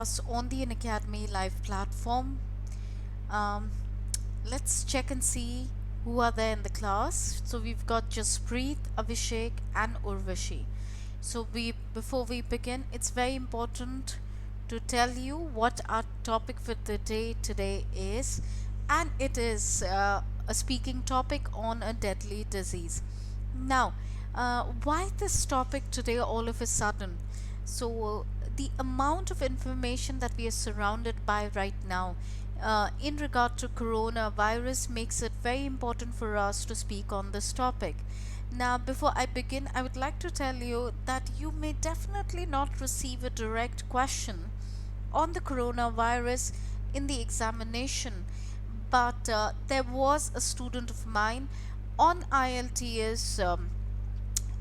us on the Unacademy live platform. Um, let's check and see who are there in the class. So we've got Jaspreet, Abhishek, and Urvashi. So before we begin, it's very important to tell you what our topic for the day today is, and it is a speaking topic on a deadly disease. Now, why this topic today all of a sudden? So, the amount of information that we are surrounded by right now in regard to coronavirus makes it very important for us to speak on this topic. Now, before I begin, I would like to tell you that you may definitely not receive a direct question on the coronavirus in the examination, but there was a student of mine on IELTS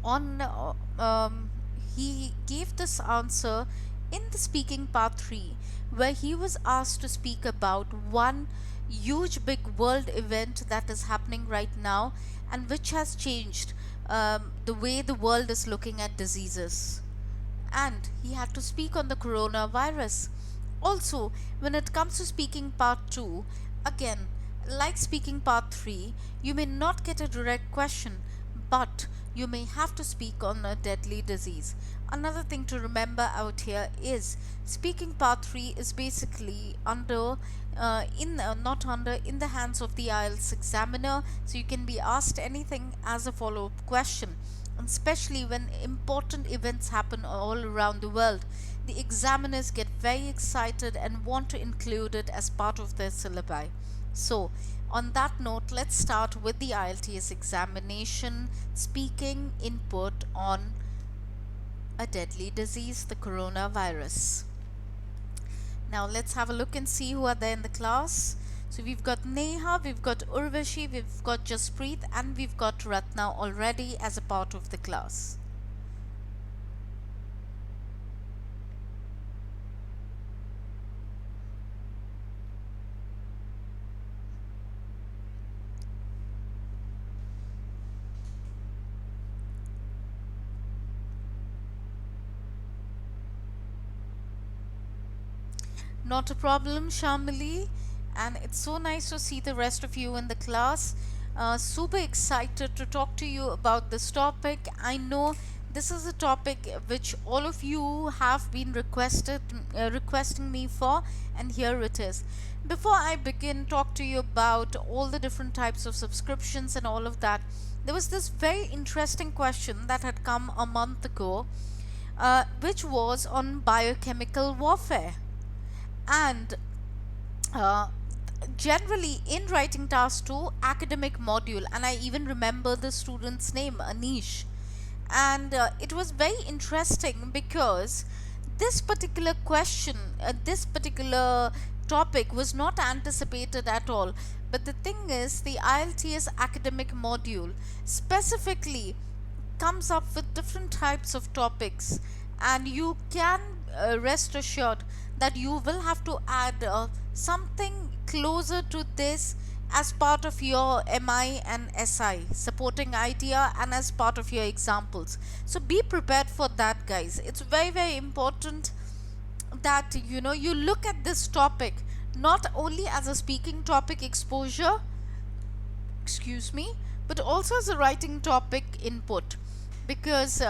on he gave this answer in the speaking part 3, where he was asked to speak about one huge big world event that is happening right now and which has changed the way the world is looking at diseases, and he had to speak on the coronavirus. Also, when it comes to speaking part 2, again, like speaking part 3, you may not get a direct question, but you may have to speak on a deadly disease. Another thing to remember out here is speaking part 3 is basically under not under in the hands of the IELTS examiner, so you can be asked anything as a follow-up question, especially when important events happen all around the world. The examiners get very excited and want to include it as part of their syllabi. So, on that note, let's start with the IELTS examination speaking input on a deadly disease, the coronavirus. Now, let's have a look and see who are there in the class. So, we've got Neha, we've got Urvashi, we've got Jaspreet, and we've got Ratna already as a part of the class. Not a problem, Shamili, and it's so nice to see the rest of you in the class. Super excited to talk to you about this topic. I know this is a topic which all of you have been requesting me for, and here it is. Before I begin talk to you about all the different types of subscriptions and all of that, there was this very interesting question that had come a month ago, which was on biochemical warfare. And uh, generally in writing task 2 academic module, and I even remember the student's name, Anish, and it was very interesting because this particular question, this particular topic was not anticipated at all. But the thing is, the IELTS academic module specifically comes up with different types of topics, and you can rest assured that you will have to add something closer to this as part of your MI and SI supporting idea and as part of your examples. So be prepared for that, guys. It's very important that you look at this topic not only as a speaking topic exposure, excuse me, but also as a writing topic input, because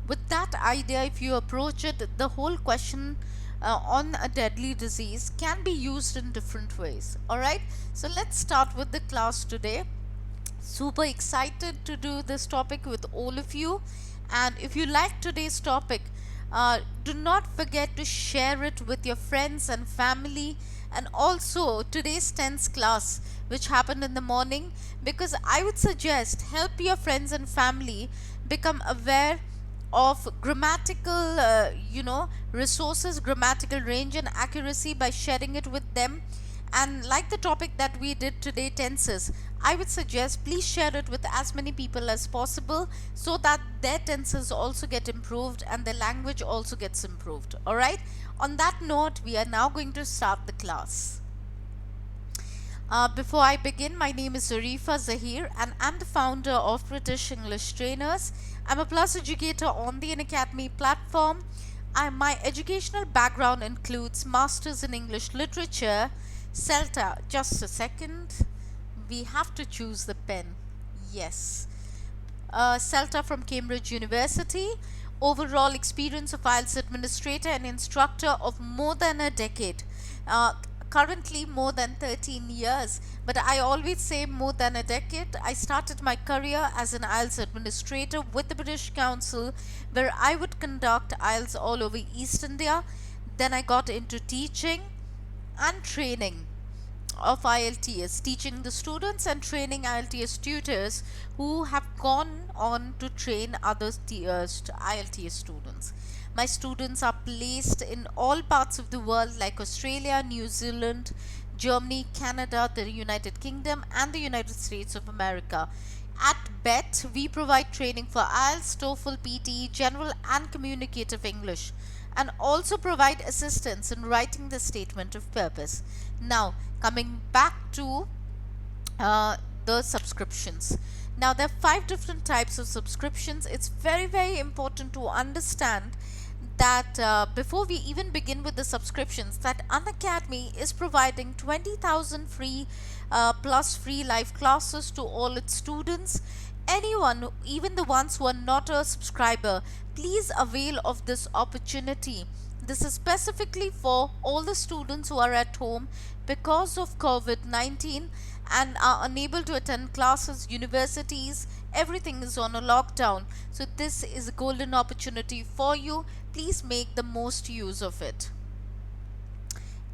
with that idea, if you approach it, the whole question on a deadly disease can be used in different ways. Alright, so let's start with the class today. Super excited to do this topic with all of you, and if you like today's topic, do not forget to share it with your friends and family, and also today's tense class which happened in the morning, because I would suggest help your friends and family become aware of grammatical resources, grammatical range and accuracy by sharing it with them. And like the topic that we did today, tenses, I would suggest please share it with as many people as possible so that their tenses also get improved and their language also gets improved. Alright, on that note, we are now going to start the class. Before I begin, my name is Arifa Zahir and I'm the founder of British English Trainers. I'm a Plus educator on the Unacademy platform. My educational background includes Masters in English Literature, CELTA. Just a second. We have to choose the pen. Yes. CELTA from Cambridge University. Overall experience of IELTS administrator and instructor of more than a decade. Currently more than 13 years, but I always say more than a decade. I started my career as an IELTS administrator with the British Council, where I would conduct IELTS all over East India. Then I got into teaching and training of IELTS, teaching the students and training IELTS tutors who have gone on to train other IELTS students. My students are placed in all parts of the world like Australia, New Zealand, Germany, Canada, the United Kingdom, and the United States of America. At BET, we provide training for IELTS, TOEFL, PTE, General and Communicative English, and also provide assistance in writing the statement of purpose. Now, coming back to the subscriptions. Now, there are 5 different types of subscriptions. It's very important to understand that before we even begin with the subscriptions, that Unacademy is providing 20,000 free plus free live classes to all its students. Anyone, even the ones who are not a subscriber, please avail of this opportunity. This is specifically for all the students who are at home because of COVID-19 and are unable to attend classes, universities, everything is on a lockdown. So this is a golden opportunity for you. Please make the most use of it.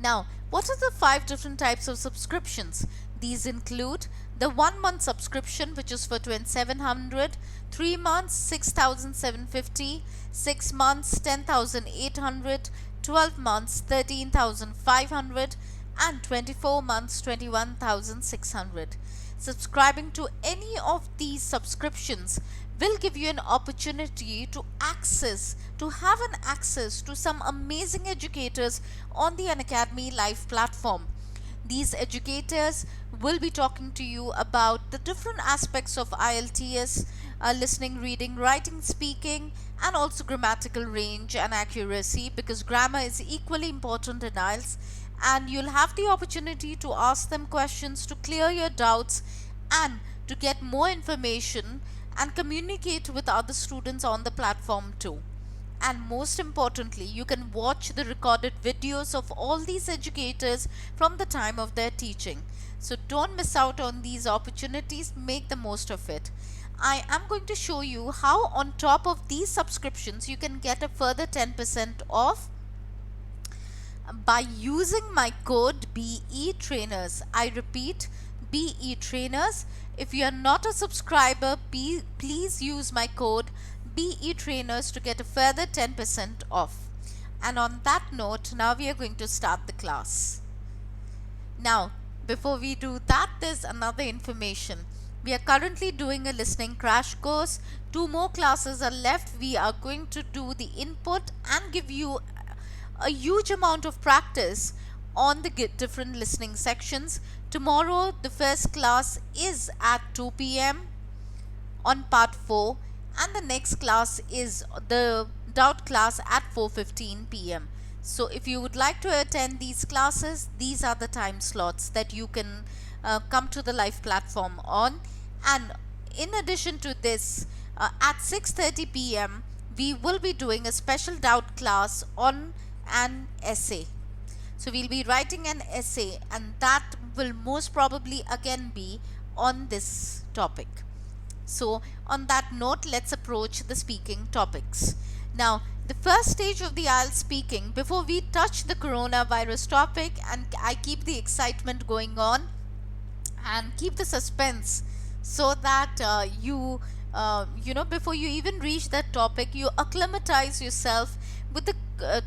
Now, what are the 5 different types of subscriptions? These include the 1-month subscription, which is for 2,700, 3 months 6,750, 6 months 10,800, 12 months 13,500, and 24 months 21,600. Subscribing to any of these subscriptions will give you an opportunity to have an access to some amazing educators on the Unacademy live platform. These educators will be talking to you about the different aspects of IELTS, listening, reading, writing, speaking, and also grammatical range and accuracy, because grammar is equally important in IELTS. And you'll have the opportunity to ask them questions to clear your doubts and to get more information and communicate with other students on the platform too. And most importantly, you can watch the recorded videos of all these educators from the time of their teaching. So don't miss out on these opportunities, make the most of it. I am going to show you how on top of these subscriptions you can get a further 10% off by using my code BE Trainers. I repeat, BE Trainers. If you are not a subscriber, please use my code BE Trainers to get a further 10% off. And on that note, now we are going to start the class. Now, before we do that, there's another information. We are currently doing a listening crash course. 2 more classes are left. We are going to do the input and give you a huge amount of practice on the different listening sections. Tomorrow, the first class is at 2 p.m. on part 4, and the next class is the doubt class at 4:15 p.m. So if you would like to attend these classes, these are the time slots that you can come to the live platform on. And in addition to this, at 6:30 p.m. we will be doing a special doubt class on an essay. So we'll be writing an essay, and that will most probably again be on this topic. So on that note, let's approach the speaking topics. Now, the first stage of the IELTS speaking, before we touch the coronavirus topic, and I keep the excitement going on and keep the suspense so that you know, before you even reach that topic, you acclimatize yourself with the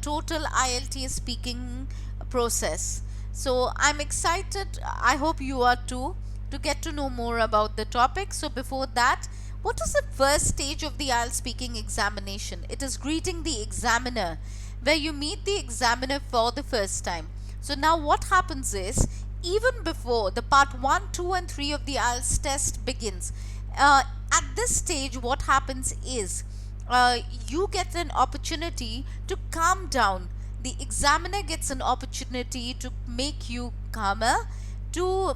total IELTS speaking process. So I'm excited, I hope you are too, to get to know more about the topic. So before that, what is the first stage of the IELTS speaking examination? It is greeting the examiner, where you meet the examiner for the first time. So now what happens is, even before the part 1, 2 and 3 of the IELTS test begins, at this stage what happens is, you get an opportunity to calm down. The examiner gets an opportunity to make you calmer, to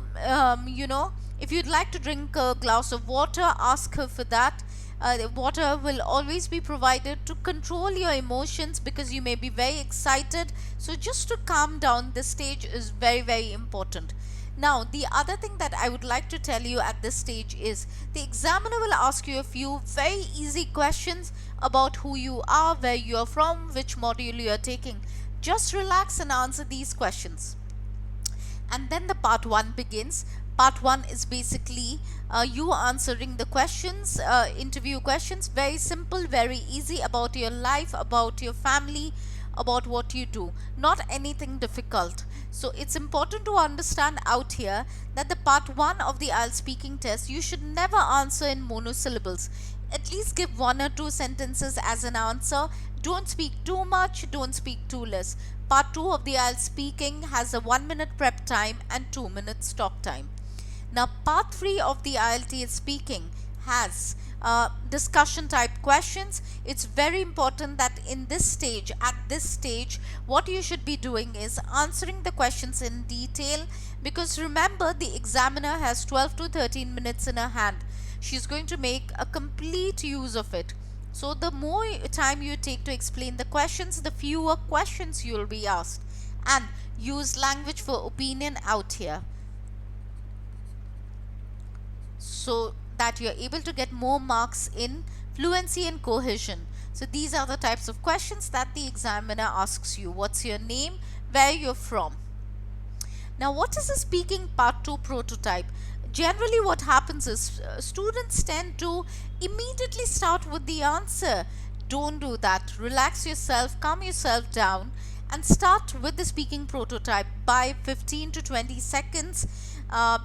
if you'd like to drink a glass of water, ask her for that. The water will always be provided to control your emotions, because you may be very excited. So just to calm down, this stage is very, very important. Now, the other thing that I would like to tell you at this stage is the examiner will ask you a few very easy questions about who you are, where you are from, which module you are taking. Just relax and answer these questions. And then the part 1 begins. Part 1 is basically you answering the questions, interview questions, very simple, very easy, about your life, about your family, about what you do, not anything difficult. So it's important to understand out here that the part 1 of the IELTS speaking test, you should never answer in monosyllables. At least give 1 or 2 sentences as an answer. Don't speak too much, don't speak too less. Part 2 of the IELTS speaking has a 1-minute prep time and 2 minutes talk time. Now, part 3 of the IELTS speaking has discussion type questions. It's very important that at this stage, what you should be doing is answering the questions in detail, because remember, the examiner has 12 to 13 minutes in her hand. She's going to make a complete use of it. So the more time you take to explain the questions, the fewer questions you will be asked. And use language for opinion out here, so that you're able to get more marks in fluency and cohesion. So these are the types of questions that the examiner asks you. What's your name? Where you're from? Now, what is the speaking part 2 prototype? Generally what happens is students tend to immediately start with the answer. Don't do that. Relax yourself, calm yourself down, and start with the speaking prototype by 15 to 20 seconds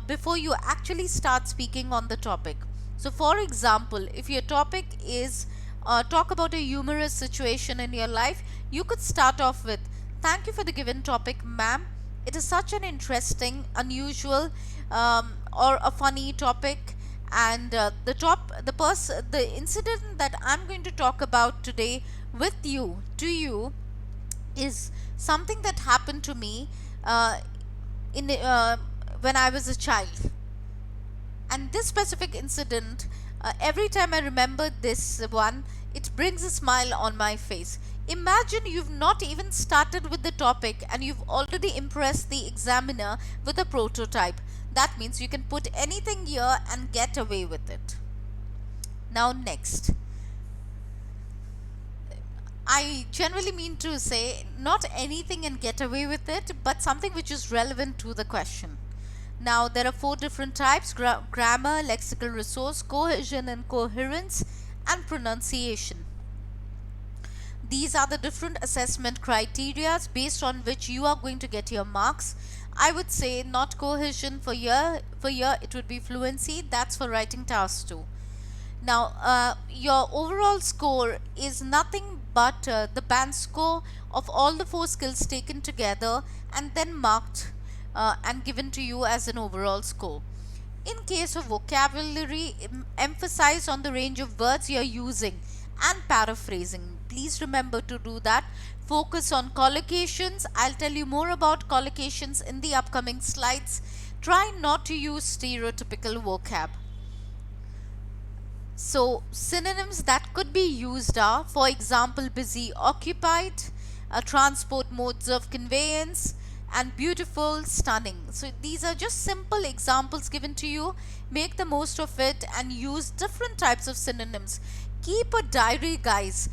before you actually start speaking on the topic. So for example, if your topic is talk about a humorous situation in your life, you could start off with, "Thank you for the given topic, ma'am. It is such an interesting, unusual, or a funny topic, and the incident that I'm going to talk about today to you is something that happened to me when I was a child. And this specific incident, every time I remember this one, it brings a smile on my face." Imagine you've not even started with the topic and you've already impressed the examiner with a prototype. That means you can put anything here and get away with it. Now next, I generally mean to say not anything and get away with it, but something which is relevant to the question. Now there are 4 different types: grammar, lexical resource, cohesion and coherence, and pronunciation. These are the different assessment criteria based on which you are going to get your marks. I would say not cohesion for year it would be fluency. That's for writing tasks too. Now your overall score is nothing but the band score of all the 4 skills taken together and then marked and given to you as an overall score. In case of vocabulary, emphasize on the range of words you are using and paraphrasing. Please remember to do that. Focus on collocations. I'll tell you more about collocations in the upcoming slides. Try not to use stereotypical vocab. So synonyms that could be used are, for example, busy, occupied, transport modes of conveyance, and beautiful, stunning. So these are just simple examples given to you. Make the most of it and use different types of synonyms. Keep a diary, guys.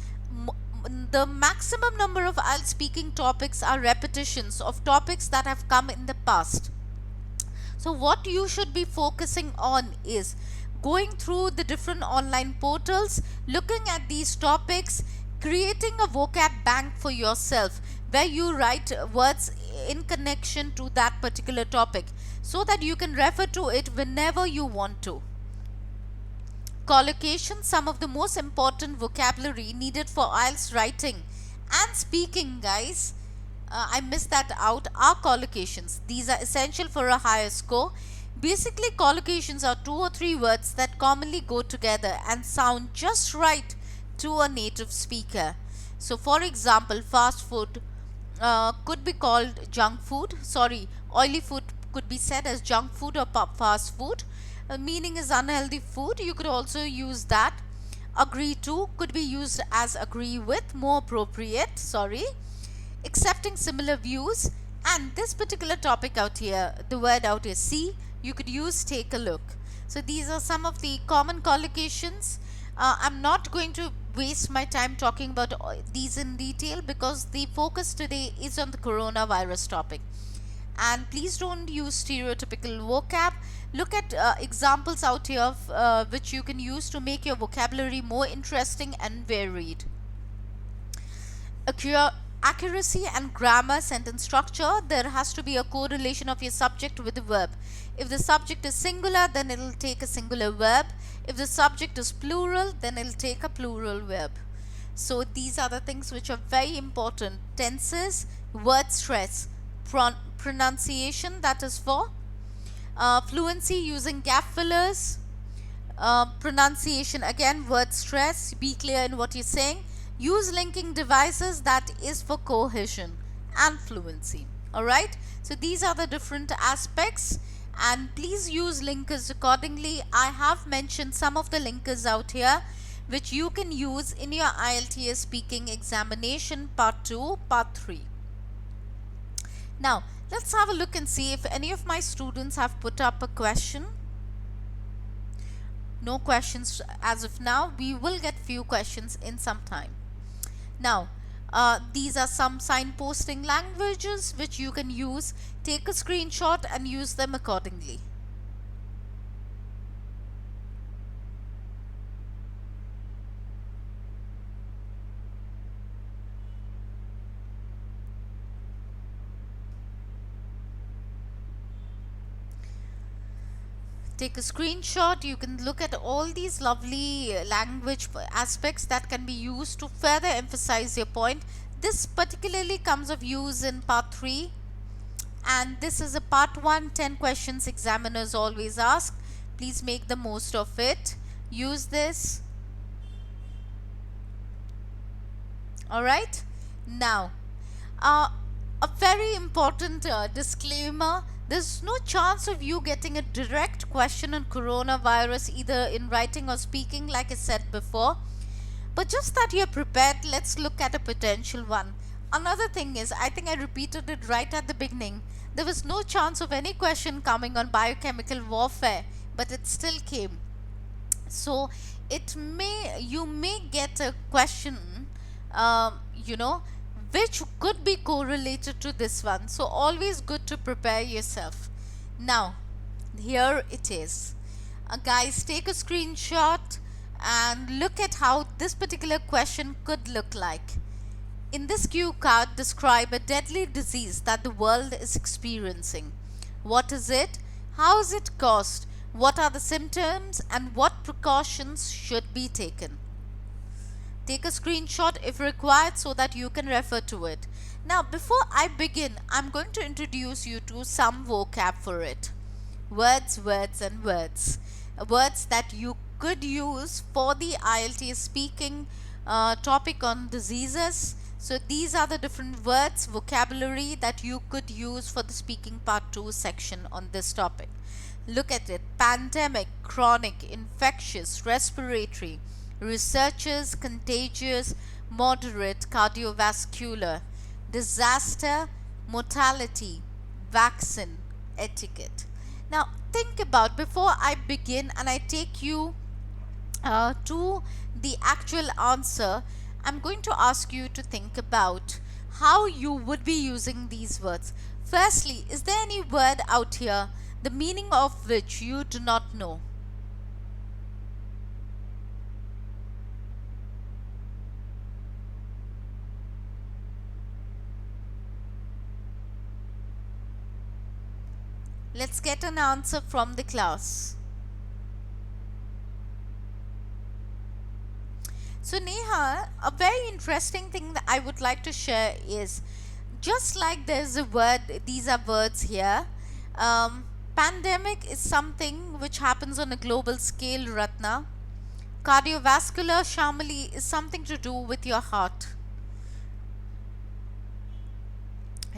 The maximum number of IELTS speaking topics are repetitions of topics that have come in the past. So what you should be focusing on is going through the different online portals, looking at these topics, creating a vocab bank for yourself where you write words in connection to that particular topic so that you can refer to it whenever you want to. Collocations, some of the most important vocabulary needed for IELTS writing and speaking, guys. I missed that out, are collocations. These are essential for a higher score. Basically, collocations are 2 or 3 words that commonly go together and sound just right to a native speaker. So for example, fast food could be called junk food. Sorry, oily food could be said as junk food or fast food. Meaning is unhealthy food. You could also use that. Agree to could be used as agree with, more appropriate. Sorry. Accepting similar views, and this particular topic out here, the word out here, see, you could use take a look. So these are some of the common collocations. I'm not going to waste my time talking about these in detail because the focus today is on the coronavirus topic. And please don't use stereotypical vocab. Look at examples out here which you can use to make your vocabulary more interesting and varied. Accuracy and grammar, sentence structure, there has to be a correlation of your subject with the verb. If the subject is singular, then it will take a singular verb. If the subject is plural, then it will take a plural verb. So these are the things which are very important. Tenses, word stress, pronunciation, that is for fluency using gap fillers, pronunciation, again word stress, be clear in what you're saying. Use linking devices, that is for cohesion and fluency. Alright, so these are the different aspects, and please use linkers accordingly. I have mentioned some of the linkers out here which you can use in your IELTS speaking examination part 2, part 3. Now let's have a look and see if any of my students have put up a question. No questions as of now. We will get few questions in some time. Now, these are some signposting languages which you can use. Take a screenshot and use them accordingly. Take a screenshot. You can look at all these lovely language aspects that can be used to further emphasize your point. This particularly comes of use in part 3, and this is a part 1, 10 questions examiners always ask. Please make the most of it. Use this. Alright, now a very important disclaimer. There's no chance of you getting a direct question on coronavirus either in writing or speaking, like I said before. But just that you're prepared, let's look at a potential one. Another thing is, I think I repeated it right at the beginning, there was no chance of any question coming on biochemical warfare, but it still came. So you may get a question, which could be correlated to this one. So always good to prepare yourself. Now, here it is. Guys, take a screenshot and look at how this particular question could look like. In this cue card, describe a deadly disease that the world is experiencing. What is it? How is it caused? What are the symptoms and what precautions should be taken? Take a screenshot if required so that you can refer to it. Now, before I begin, I'm going to introduce you to some vocab for it. Words, words and words. Words that you could use for the IELTS speaking topic on diseases. So these are the different words, vocabulary that you could use for the speaking part 2 section on this topic. Look at it. Pandemic, chronic, infectious, respiratory, researchers, contagious, moderate, cardiovascular, disaster, mortality, vaccine, etiquette. Now think about, before I begin and I take you to the actual answer, I'm going to ask you to think about how you would be using these words. Firstly, is there any word out here the meaning of which you do not know? Let's get an answer from the class. So Neha, a very interesting thing that I would like to share is, just like there's a word, these are words here. Pandemic is something which happens on a global scale, Ratna. Cardiovascular, Shamali, is something to do with your heart.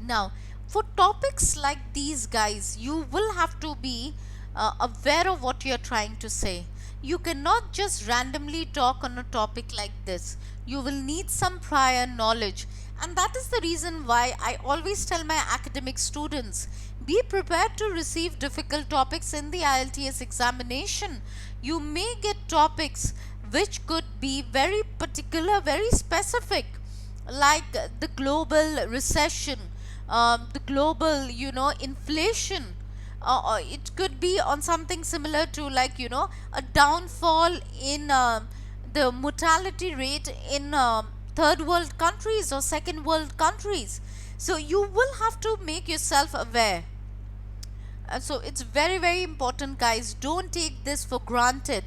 Now, for topics like these, guys, you will have to be aware of what you're trying to say. You cannot just randomly talk on a topic like this. You will need some prior knowledge. And that is the reason why I always tell my academic students, be prepared to receive difficult topics in the IELTS examination. You may get topics which could be very particular, very specific, like the global recession, the global, inflation. It could be on something similar to, like, a downfall in the mortality rate in third world countries or second world countries. So you will have to make yourself aware. So it's very, very important, guys. Don't take this for granted.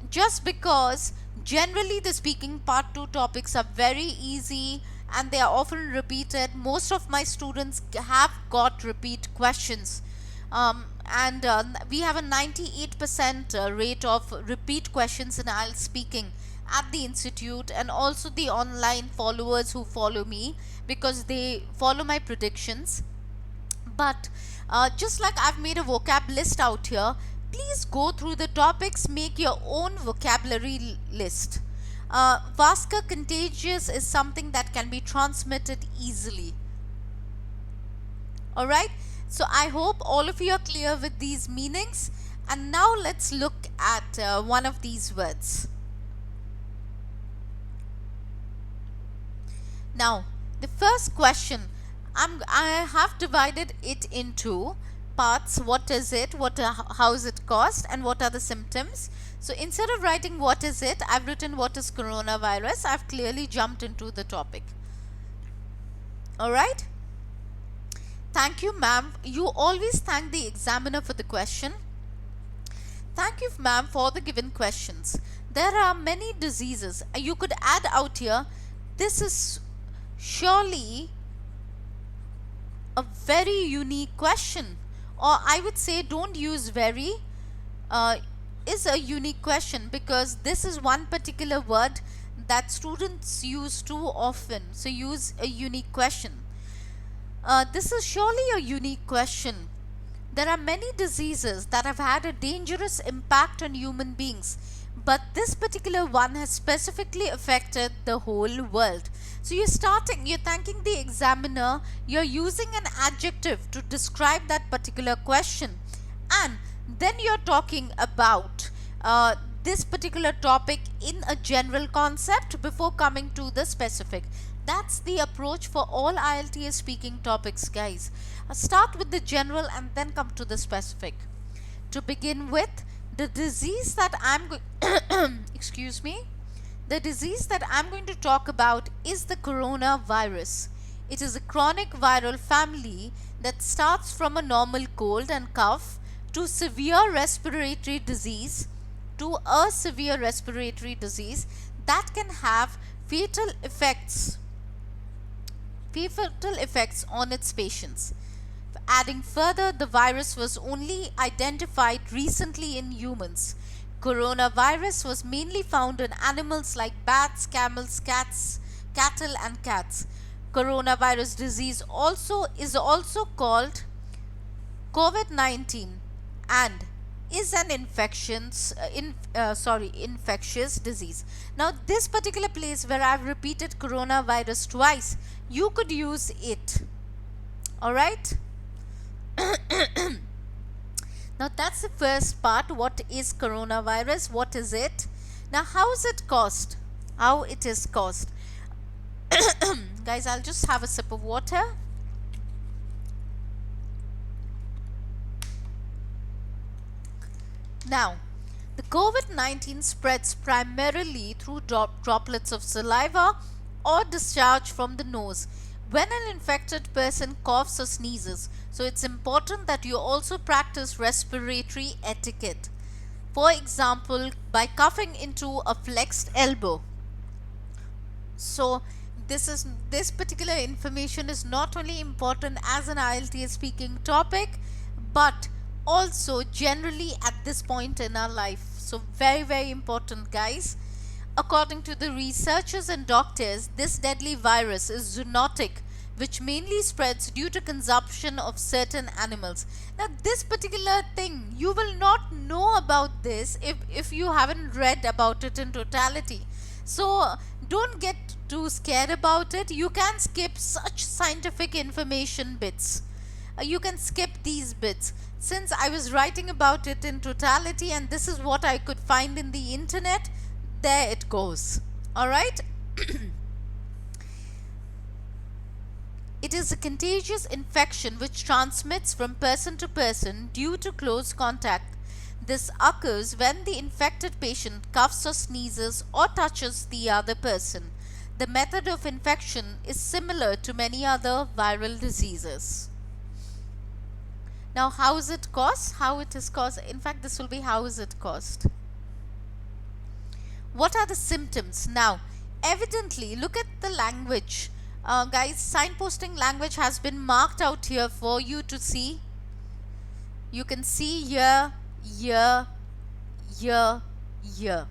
Just because generally the speaking part 2 topics are very easy and they are often repeated. Most of my students have got repeat questions. And we have a 98% rate of repeat questions in IELTS speaking at the institute, and also the online followers who follow me because they follow my predictions. But just like I've made a vocab list out here, please go through the topics, make your own vocabulary list. Vasca contagious is something that can be transmitted easily. Alright, so I hope all of you are clear with these meanings. And now let's look at one of these words. Now, the first question, I have divided it into parts. What is it, how is it caused, and what are the symptoms. So instead of writing what is it, I've written what is coronavirus. I've clearly jumped into the topic. Alright, thank you, ma'am. You always thank the examiner for the question. Thank you, ma'am, for the given questions. There are many diseases. You could add out here, this is surely a very unique question, or I would say don't use very, is a unique question, because this is one particular word that students use too often. So use a unique question. This is surely a unique question. There are many diseases that have had a dangerous impact on human beings, but this particular one has specifically affected the whole world. So you're thanking the examiner, you're using an adjective to describe that particular question, and then you're talking about this particular topic in a general concept before coming to the specific. That's the approach for all IELTS speaking topics, guys. Start with the general and then come to the specific. To begin with, the disease that I'm going excuse me. The disease that I'm going to talk about is the coronavirus. It is a chronic viral family that starts from a normal cold and cough to severe respiratory disease, that can have fatal effects on its patients. Adding further, the virus was only identified recently in humans. Coronavirus was mainly found in animals like bats, camels, cattle and cats. Coronavirus disease is also called COVID-19 and is an infectious disease. Now, this particular place where I've repeated coronavirus twice, you could use it. Alright? Now, that's the first part. What is coronavirus? What is it? Now, how is it caused? How it is caused? Guys, I'll just have a sip of water. Now, the COVID-19 spreads primarily through droplets of saliva or discharge from the nose when an infected person coughs or sneezes. So it's important that you also practice respiratory etiquette. For example, by coughing into a flexed elbow. So this particular information is not only important as an IELTS speaking topic, but also generally at this point in our life. So very important, guys. According to the researchers and doctors, this deadly virus is zoonotic, which mainly spreads due to consumption of certain animals. Now, this particular thing, you will not know about this if you haven't read about it in totality. So, don't get too scared about it. You can skip such scientific information bits. You can skip these bits. Since I was writing about it in totality and this is what I could find in the internet, there it goes. Alright? It is a contagious infection which transmits from person to person due to close contact. This occurs when the infected patient coughs or sneezes or touches the other person. The method of infection is similar to many other viral diseases. Now, how is it caused? How it is caused? In fact, this will be how is it caused? What are the symptoms? Now, evidently, look at the language. Guys, signposting language has been marked out here for you to see. You can see here, here, here, here.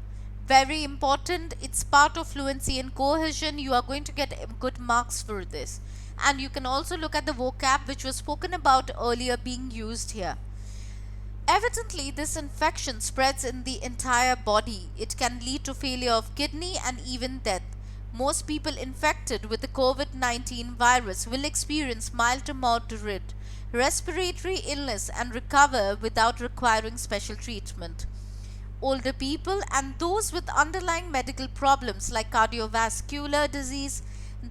Very important. It's part of fluency and cohesion. You are going to get good marks for this. And you can also look at the vocab which was spoken about earlier being used here. Evidently, this infection spreads in the entire body. It can lead to failure of kidney and even death. Most people infected with the COVID-19 virus will experience mild to moderate respiratory illness and recover without requiring special treatment. Older people and those with underlying medical problems like cardiovascular disease,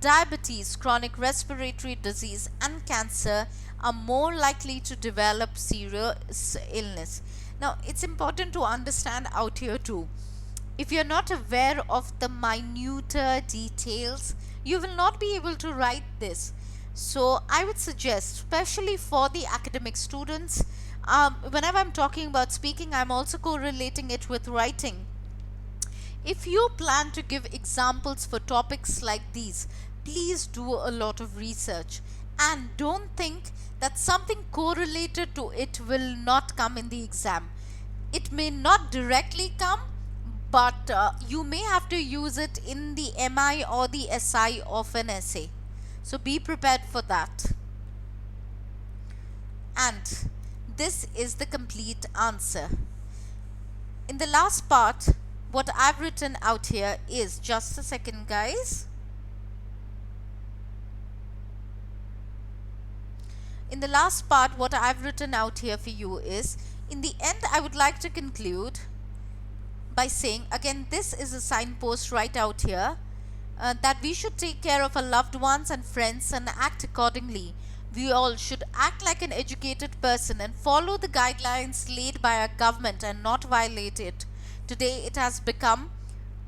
diabetes, chronic respiratory disease, and cancer are more likely to develop serious illness. Now, it's important to understand out here too. If you're not aware of the minuter details, you will not be able to write this. So, I would suggest, especially for the academic students, whenever I'm talking about speaking, I'm also correlating it with writing. If you plan to give examples for topics like these, please do a lot of research and don't think that something correlated to it will not come in the exam. It may not directly come, but you may have to use it in the MI or the SI of an essay. So be prepared for that. And this is the complete answer. In the last part, what I've written out here is, just a second guys. In the last part, what I've written out here for you is, in the end, I would like to conclude by saying, again, this is a signpost right out here, that we should take care of our loved ones and friends and act accordingly. We all should act like an educated person and follow the guidelines laid by our government and not violate it. Today, it has become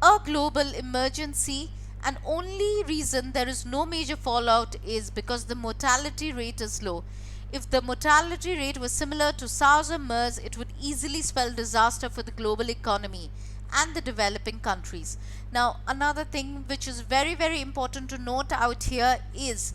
a global emergency, and only reason there is no major fallout is because the mortality rate is low. If the mortality rate was similar to SARS or MERS, it would easily spell disaster for the global economy and the developing countries. Now, another thing which is very important to note out here is,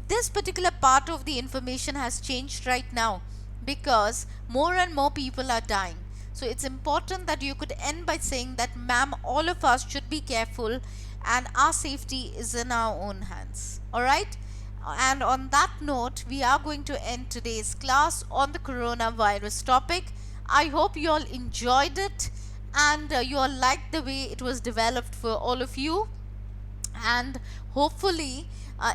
this particular part of the information has changed right now because more and more people are dying. So it's important that you could end by saying that, ma'am, all of us should be careful and our safety is in our own hands. Alright? And on that note, we are going to end today's class on the coronavirus topic. I hope you all enjoyed it and you all liked the way it was developed for all of you. And hopefully,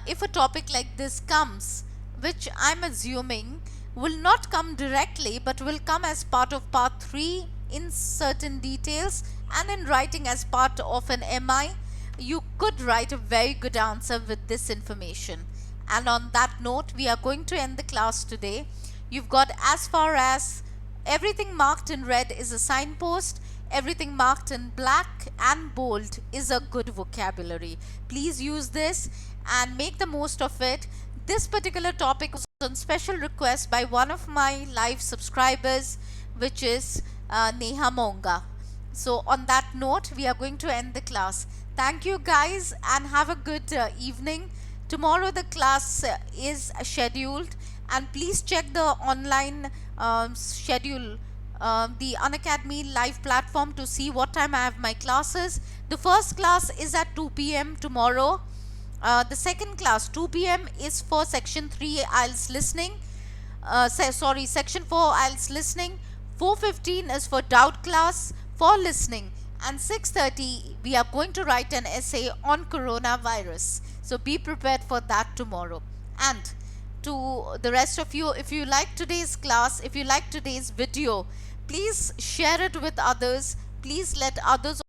if a topic like this comes, which I'm assuming will not come directly but will come as part of part 3 in certain details and in writing as part of an MI, you could write a very good answer with this information. And on that note, we are going to end the class today. You've got, as far as everything marked in red is a signpost, everything marked in black and bold is a good vocabulary. Please use this and make the most of it. This particular topic was on special request by one of my live subscribers, which is Neha Monga. So on that note, we are going to end the class. Thank you guys and have a good evening. Tomorrow the class is scheduled, and please check the online schedule the Unacademy live platform to see what time I have my classes. The first class is at 2 p.m. tomorrow. The second class, 2 p.m., is for Section 3 IELTS listening. Section 4 IELTS listening. 4:15 is for doubt class for listening. And 6:30, we are going to write an essay on coronavirus. So be prepared for that tomorrow. And to the rest of you, if you like today's class, if you like today's video, please share it with others. Please let others